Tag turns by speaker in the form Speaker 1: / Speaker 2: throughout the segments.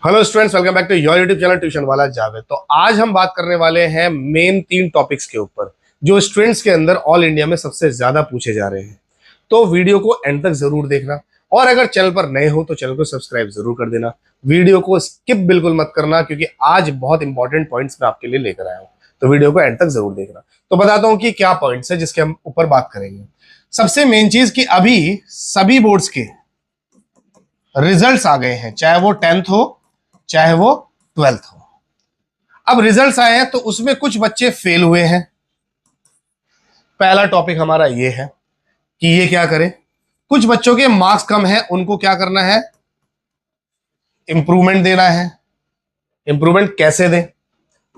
Speaker 1: Hello students, welcome back to your YouTube channel tuition wala Javed. तो आज हम बात करने वाले हैं मेन 3 टॉपिक्स के ऊपर जो स्टूडेंट्स के अंदर ऑल इंडिया में सबसे ज्यादा पूछे जा रहे हैं। तो वीडियो को एंड तक जरूर देखना और अगर चैनल पर नए हो तो चैनल को सब्सक्राइब जरूर कर देना। वीडियो को स्किप बिल्कुल मत करना क्योंकि आज बहुत इंपॉर्टेंट पॉइंट्स मैं आपके लिए लेकर आया हूं, तो वीडियो को एंड तक जरूर देखना। तो बताता हूं कि क्या पॉइंट्स है जिसके हम ऊपर बात करेंगे। सबसे मेन चीज कि अभी सभी बोर्ड्स के रिजल्ट्स आ गए हैं, चाहे वो 10th हो चाहे वो 12th हो। अब रिजल्ट्स आए हैं तो उसमें कुछ बच्चे फेल हुए हैं। पहला टॉपिक हमारा ये है कि ये क्या करें। कुछ बच्चों के मार्क्स कम हैं, उनको क्या करना है, इंप्रूवमेंट देना है। इंप्रूवमेंट कैसे दें।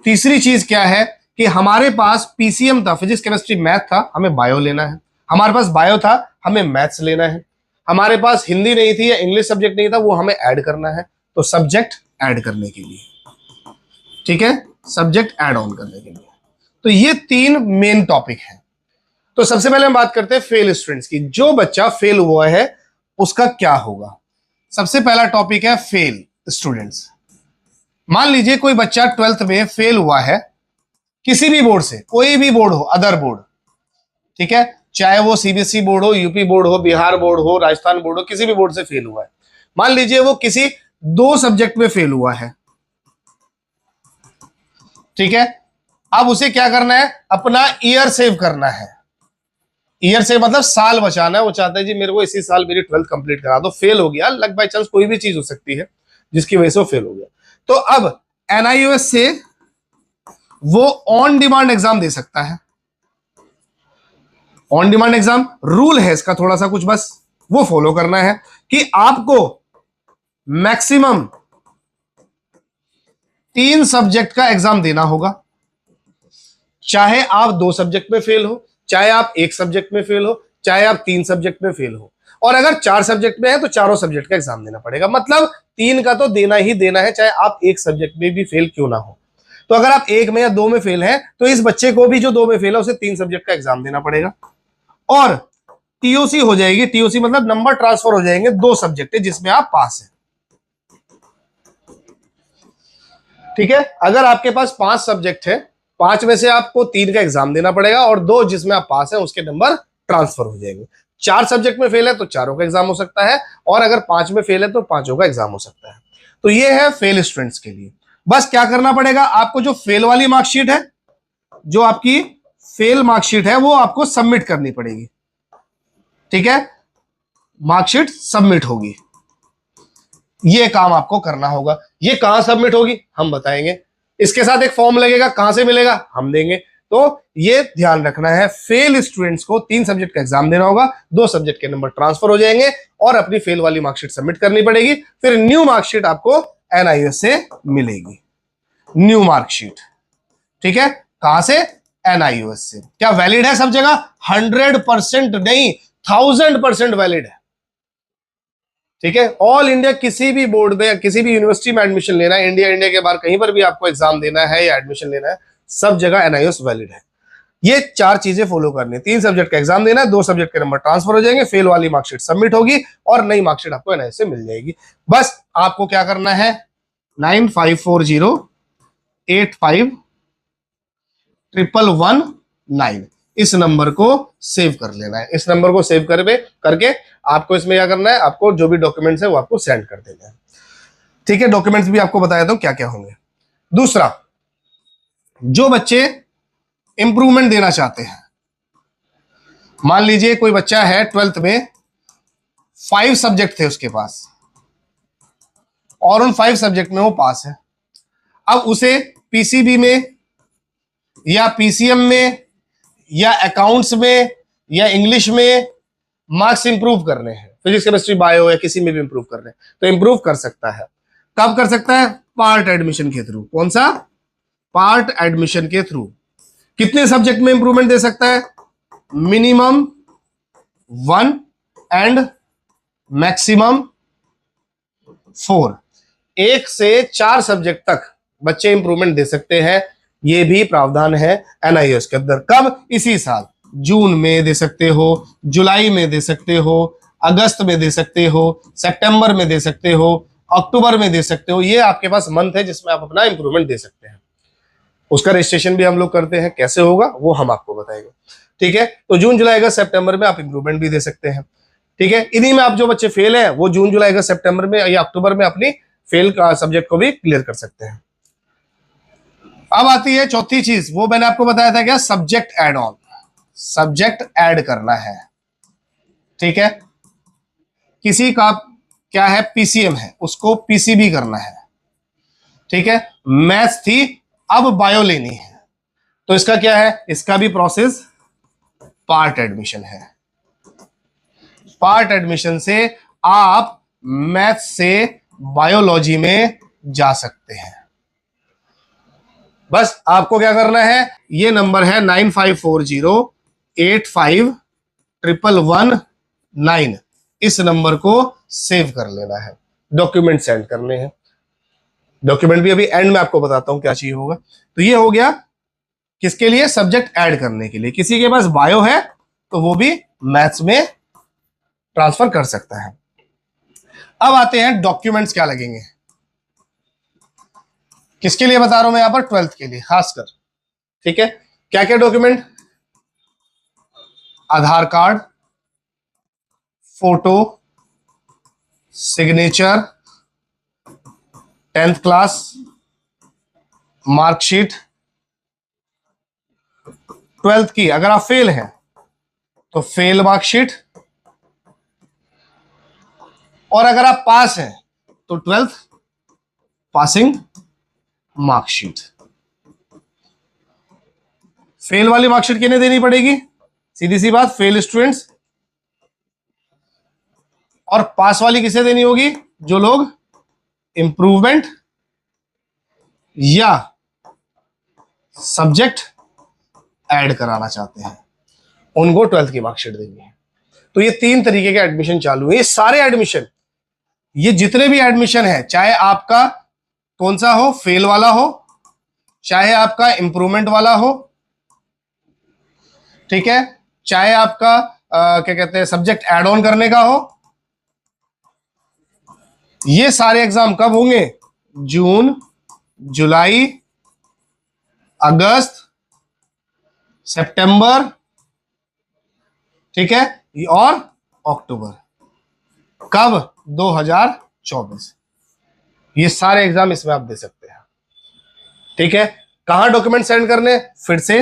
Speaker 1: तीसरी चीज क्या है कि हमारे पास पीसीएम था, फिजिक्स केमिस्ट्री मैथ था, हमें बायो लेना है। हमारे पास बायो था, हमें मैथ्स लेना है। हमारे पास हिंदी नहीं थी या इंग्लिश सब्जेक्ट नहीं था, वो हमें ऐड करना है। तो सब्जेक्ट ऐड करने के लिए, ठीक है, सब्जेक्ट ऐड ऑन करने के लिए। तो ये 3 मेन टॉपिक हैं। तो सबसे पहले हम बात करते हैं फेल स्टूडेंट्स की। जो बच्चा फेल हुआ है उसका क्या होगा। सबसे पहला टॉपिक है फेल स्टूडेंट्स। मान लीजिए कोई बच्चा 12th में फेल हुआ है, किसी भी बोर्ड से, कोई भी बोर्ड हो, अदर बोर्ड, ठीक है, चाहे वो सीबीएसई बोर्ड हो, यूपी बोर्ड हो, बिहार बोर्ड हो, राजस्थान बोर्ड हो, किसी भी बोर्ड से फेल हुआ है। मान लीजिए वो किसी 2 सब्जेक्ट में फेल हुआ है, ठीक है। अब उसे क्या करना है, अपना ईयर सेव करना है। ईयर सेव मतलब साल बचाना है। वो चाहता है जी मेरे को इसी साल मेरी 12th कंप्लीट करा दो। फेल हो गया, लक बाय चांस कोई भी चीज हो सकती है जिसकी वजह से वो फेल हो गया। तो अब एनआईओएस से वो ऑन डिमांड एग्जाम दे सकता है। ऑन डिमांड एग्जाम रूल है इसका, थोड़ा सा कुछ बस वो फॉलो करना है कि आपको मैक्सिमम 3 सब्जेक्ट का एग्जाम देना होगा। चाहे आप 2 सब्जेक्ट में फेल हो, चाहे आप 1 सब्जेक्ट में फेल हो, चाहे आप 3 सब्जेक्ट में फेल हो, और अगर 4 सब्जेक्ट में है तो चारों सब्जेक्ट का एग्जाम देना पड़ेगा। मतलब 3 का तो देना ही देना है, चाहे आप 1 सब्जेक्ट में भी फेल क्यों ना हो। तो अगर आप 1 में या 2 में फेल है तो इस बच्चे को भी जो 2 में फेल है उसे 3 सब्जेक्ट का एग्जाम देना पड़ेगा। और टीओसी हो जाएगी। टीओसी मतलब नंबर ट्रांसफर हो जाएंगे 2 सब्जेक्ट जिसमें आप पास है, ठीक है। अगर आपके पास 5 सब्जेक्ट है, 5 में से आपको 3 का एग्जाम देना पड़ेगा और 2 जिसमें आप पास है उसके नंबर ट्रांसफर हो जाएंगे। 4 सब्जेक्ट में फेल है तो चारों का एग्जाम हो सकता है, और अगर 5 में फेल है तो 5 का एग्जाम हो सकता है। तो ये है फेल स्टूडेंट्स के लिए। बस क्या करना पड़ेगा, आपको जो फेल वाली मार्कशीट है, जो आपकी फेल मार्कशीट है, वो आपको सबमिट करनी पड़ेगी, ठीक है। मार्कशीट सबमिट होगी, ये काम आपको करना होगा। ये कहां सबमिट होगी हम बताएंगे। इसके साथ एक फॉर्म लगेगा, कहां से मिलेगा हम देंगे। तो ये ध्यान रखना है, फेल स्टूडेंट्स को 3 सब्जेक्ट का एग्जाम देना होगा, 2 सब्जेक्ट के नंबर ट्रांसफर हो जाएंगे और अपनी फेल वाली मार्कशीट सबमिट करनी पड़ेगी। फिर न्यू मार्कशीट आपको एनआईओएस से मिलेगी, न्यू मार्कशीट, ठीक है। कहां से, एनआईओएस से। क्या वैलिड है सब जगह? 100% नहीं, 1000% वैलिड है, ठीक है। ऑल इंडिया किसी भी बोर्ड में या किसी भी यूनिवर्सिटी में एडमिशन लेना है, इंडिया के बाहर कहीं पर भी आपको एग्जाम देना है या एडमिशन लेना है, सब जगह एनआईओएस वैलिड है। ये 4 चीजें फॉलो करनी है। 3 सब्जेक्ट का एग्जाम देना है, 2 सब्जेक्ट के नंबर ट्रांसफर हो जाएंगे, फेल वाली मार्कशीट सबमिट होगी और नई मार्कशीट आपको एनआईओएस से मिल जाएगी। बस आपको क्या करना है, 9540851119 इस नंबर को सेव कर लेना है। इस नंबर को सेव करके आपको इसमें क्या करना है, आपको जो भी डॉक्यूमेंट्स है वो आपको सेंड कर देना है, ठीक है। डॉक्यूमेंट्स भी आपको बताया था क्या क्या होंगे। दूसरा, जो बच्चे इंप्रूवमेंट देना चाहते हैं, मान लीजिए कोई बच्चा है 12th में 5 सब्जेक्ट थे उसके पास और उन 5 सब्जेक्ट में वो पास है। अब उसे पीसीबी में या पीसीएम में या अकाउंट्स में या इंग्लिश में मार्क्स इंप्रूव करने हैं, फिजिक्स केमिस्ट्री बायो या किसी में भी इंप्रूव करने हैं, तो इंप्रूव कर सकता है। कब कर सकता है? पार्ट एडमिशन के थ्रू। कौन सा? पार्ट एडमिशन के थ्रू। कितने सब्जेक्ट में इंप्रूवमेंट दे सकता है? Minimum 1 and maximum 4। 1 से 4 सब्जेक्ट तक बच्चे इंप्रूवमेंट दे सकते हैं। ये भी प्रावधान है एनआईओएस के अंदर। कब? इसी साल जून में दे सकते हो, जुलाई में दे सकते हो, अगस्त में दे सकते हो, सितंबर में दे सकते हो, अक्टूबर में दे सकते हो। ये आपके पास मंथ है जिसमें आप अपना इंप्रूवमेंट दे सकते हैं। उसका रजिस्ट्रेशन भी हम लोग करते हैं, कैसे होगा वो हम आपको बताएंगे। ठीक है, तो जून जुलाई अगस्त सितंबर में आप इंप्रूवमेंट भी दे सकते हैं। ठीक है, इन्हीं में आप जो बच्चे फेल है वो जून जुलाई अगस्त सितंबर में या अक्टूबर में अपनी फेल का सब्जेक्ट को भी क्लियर कर सकते हैं। अब आती है चौथी चीज, वो मैंने आपको बताया था क्या, subject add on. Subject add करना है। ठीक है, किसी का क्या है, पीसीएम है, उसको पीसीबी करना है। ठीक है, मैथ्स थी, अब बायो लेनी है, तो इसका क्या है, इसका भी प्रोसेस पार्ट एडमिशन है। पार्ट एडमिशन से आप मैथ्स से बायोलॉजी में जा सकते हैं। बस आपको क्या करना है, ये नंबर है 9540851119, इस नंबर को सेव कर लेना है, डॉक्यूमेंट सेंड करने हैं। डॉक्यूमेंट भी अभी एंड में आपको बताता हूं क्या चाहिए होगा। तो ये हो गया किसके लिए, सब्जेक्ट ऐड करने के लिए। किसी के पास बायो है तो वो भी मैथ्स में ट्रांसफर कर सकता है। अब आते हैं डॉक्यूमेंट्स क्या लगेंगे, किसके लिए बता रहा हूं मैं यहां पर, 12th के लिए खासकर। ठीक है, क्या क्या document, Aadhaar card, photo, signature, 10th class, marksheet. 12th की अगर आप फेल हैं तो फेल मार्कशीट, और अगर आप पास हैं तो 12th पासिंग मार्कशीट। फेल वाली मार्कशीट किन्हें देनी पड़ेगी, सीधी सी बात, फेल स्टूडेंट्स। और पास वाली किसे देनी होगी, जो लोग इंप्रूवमेंट या सब्जेक्ट ऐड कराना चाहते हैं, उनको 12th की मार्कशीट देनी है। तो ये 3 तरीके के एडमिशन चालू है। ये सारे एडमिशन, ये जितने भी एडमिशन है, चाहे आपका कौन सा हो, फेल वाला हो, चाहे आपका इंप्रूवमेंट वाला हो, ठीक है, चाहे आपका क्या कहते हैं सब्जेक्ट ऐड ऑन करने का हो, ये सारे एग्जाम कब होंगे, जून, जुलाई, अगस्त, सितंबर, ठीक है, और अक्टूबर। कब, 2024। ये सारे एग्जाम इसमें आप दे सकते हैं। ठीक है, कहां डॉक्यूमेंट सेंड करने, फिर से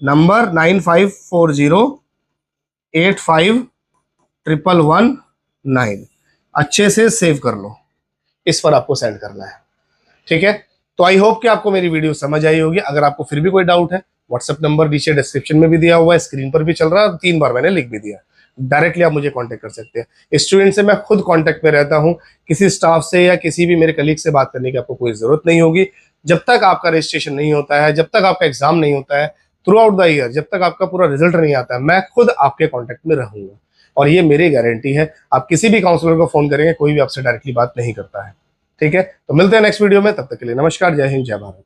Speaker 1: नंबर 9540851119, अच्छे से सेव कर लो, इस पर आपको सेंड करना है। ठीक है, तो आई होप कि आपको मेरी वीडियो समझ आई होगी। अगर आपको फिर भी कोई डाउट है, व्हाट्सएप नंबर नीचे डिस्क्रिप्शन में भी दिया हुआ है, स्क्रीन पर भी चल रहा है, 3 बार मैंने लिख भी दिया, डायरेक्टली आप मुझे कांटेक्ट कर सकते हैं। स्टूडेंट से मैं खुद कांटेक्ट में रहता हूं, किसी स्टाफ से या किसी भी मेरे कलीग से बात करने की आपको कोई जरूरत नहीं होगी। जब तक आपका रजिस्ट्रेशन नहीं होता है, जब तक आपका एग्जाम नहीं होता है, थ्रू आउट द ईयर, जब तक आपका पूरा रिजल्ट नहीं आता है, मैं खुद आपके कॉन्टेक्ट में रहूंगा, और ये मेरी गारंटी है। आप किसी भी काउंसलर को फोन करेंगे, कोई भी आपसे डायरेक्टली बात नहीं करता है। ठीक है, तो मिलते हैं नेक्स्ट वीडियो में, तब तक के लिए नमस्कार, जय हिंद, जय भारत।